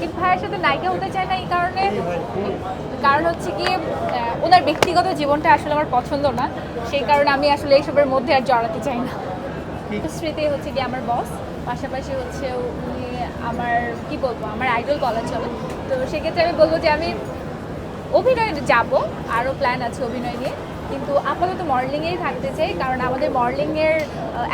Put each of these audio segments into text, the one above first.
সাকিব ভাইয়ের সাথে নায়িকা হতে চাই না এই কারণে, কারণ হচ্ছে কি ওনার ব্যক্তিগত জীবনটা আসলে আমার পছন্দ না, সেই কারণে আমি আসলে এইসবের মধ্যে আর জড়াতে চাই না। স্মৃতি হচ্ছে কি আমার বস, পাশাপাশি হচ্ছে উনি আমার কি বলবো আমার আইডল বলা চলে। তো সেক্ষেত্রে আমি বলবো যে আমি অভিনয়ে যাব, আরও প্ল্যান আছে অভিনয় নিয়ে, কিন্তু আপাতত মডেলিংয়েই থাকতে চাই, কারণ আমাদের মডেলিংয়ের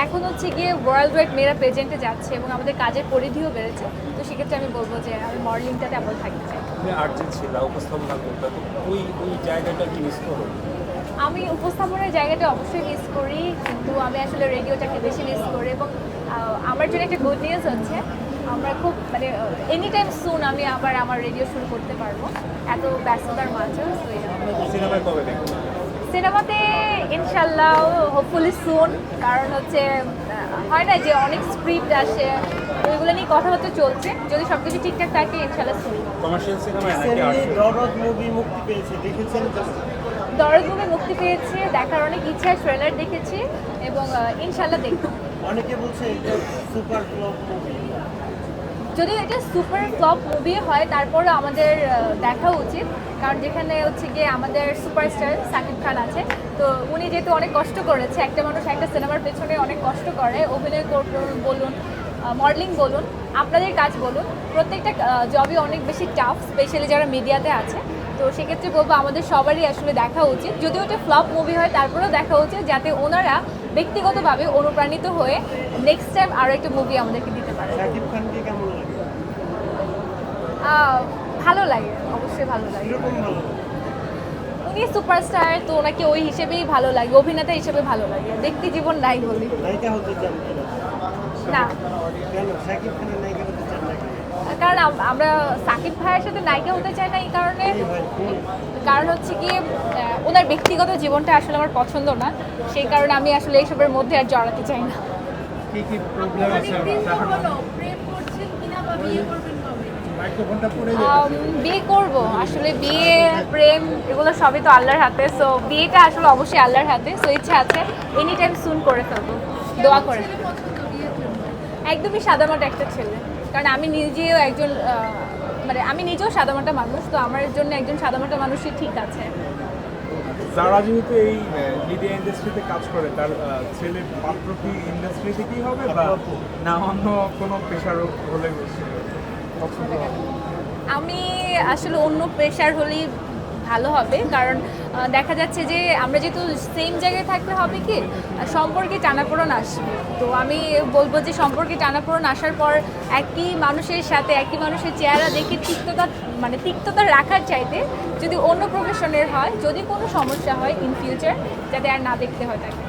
এখন হচ্ছে গিয়ে ওয়ার্ল্ড ওয়াইড মেয়েরা প্রেজেন্টে যাচ্ছে এবং আমাদের কাজের পরিধিও বেড়েছে। তো সেক্ষেত্রে আমি বলবো যে আমি মডেলিংটাতে আপাতত থাকতে চাই। আর্জেন্ট ছিল উপস্থাপনা করতে, তো ওই জায়গাটা কি মিস করো? আমি উপস্থাপনের জায়গাটা অবশ্যই মিস করি, কিন্তু আমি আসলে রেডিওটাকে বেশি মিস করি। এবং আমার জন্য একটা গুড নিউজ হচ্ছে, আমরা খুব মানে এনি টাইম সুন আমি আবার আমার রেডিও শুরু করতে পারবো এত ব্যস্ততার মাঝে। সিনেমায় কবে দেখবো? সিনেমাতে ইনশাল্লাহ হোপফুলি সুন, কারণ হচ্ছে হয় না যে অনেক স্ক্রিপ্ট আসে, ওইগুলো নিয়ে কথাবার্তা চলছে, যদি সব কিছু ঠিকঠাক থাকে ইনশাল্লাহ সুন। কমার্শিয়াল সিনেমায় নাকি আর্ট? দরদ মুভি মুক্তি পেয়েছে, দেখেছেন? দরদ মুভি মুক্তি পেয়েছে, দেখার অনেক ইচ্ছা, ট্রেলার দেখেছি এবং ইনশাল্লাহ দেখব। অনেকে বলছে এটা সুপার ফ্লপ মুভি। যদি এটা সুপার ফ্লপ মুভি হয় তারপরে আমাদের দেখা উচিত, কারণ যেখানে হচ্ছে গিয়ে আমাদের সুপারস্টার সাকিব খান আছে, তো উনি যেহেতু অনেক কষ্ট করেছে, একটা মানুষ একটা সিনেমার পেছনে অনেক কষ্ট করে, অভিনয় বলুন, মডেলিং বলুন, আপনাদের কাজ বলুন, প্রত্যেকটা জবই অনেক বেশি টাফ, স্পেশালি যারা মিডিয়াতে আছে। তো সেক্ষেত্রে বলবো আমাদের সবারই আসলে দেখা উচিত, যদিও ওটা ফ্লপ মুভি হয় তারপরেও দেখা উচিত, যাতে ওনারা ব্যক্তিগতভাবে অনুপ্রাণিত হয়ে নেক্সট টাইম আরও একটা মুভি আমাদেরকে দিতে পারে। শাকিব খানকে কেমন লাগে? ভালো লাগে, অবশ্যই ভালো লাগে। এরকম ভালো উনি সুপারস্টার, তো ওনাকে ওই হিসেবেই ভালো লাগে, অভিনেতা হিসেবে ভালো লাগে, ব্যক্তি জীবন নাই বলি নায়িকা হতে চান কিনা? না। কেন শাকিব খানের নায়িকা হতে চান না কেন? কারণ আমরা সাকিব ভাইয়ের সাথে নায়িকা হতে চাই না এই কারণে, কারণ হচ্ছে কি ওনার ব্যক্তিগত জীবনটা আসলে আমার পছন্দ না, সেই কারণে আমি আসলে এইসবের মধ্যে আর জড়াতে চাই না। কি কি প্রবলেম আছে? বিয়ে করব, আসলে বিয়ে প্রেম এগুলো সবই তো আল্লাহর হাতে, সো বিয়েটা আসলে অবশ্যই আল্লাহর হাতে, সো ইচ্ছা আছে এনি টাইম সুন করে ফেলবো, দোয়া করে। একদমই সাদামাটা একটা ছেলে, কারণ আমি নিজেও একজন মানে আমি নিজেও সাদামাটা মানুষ, তো আমার জন্য একজন সাদামাটা মানুষই ঠিক আছে। যারা যেহেতু এই মিডিয়া ইন্ডাস্ট্রিতে কাজ করে, তার ছেলে পাত্র কি ইন্ডাস্ট্রি থেকেই হবে বা না অন্য কোনো পেশার হলে পছন্দ হবে? আমি আসলে অন্য পেশার হলেই ভালো হবে, কারণ দেখা যাচ্ছে যে আমরা যেহেতু সেম জায়গায় থাকলে হবে কি সম্পর্কে টানাপোড়েন আসবে। তো আমি বলবো যে সম্পর্কে টানাপোড়েন আসার পর একই মানুষের সাথে একই মানুষের চেহারা দেখে তিক্ততা রাখার চাইতে যদি অন্য প্রফেশনের হয়, যদি কোনো সমস্যা হয় ইন ফিউচার, যাতে আর না দেখতে হয় তাকে।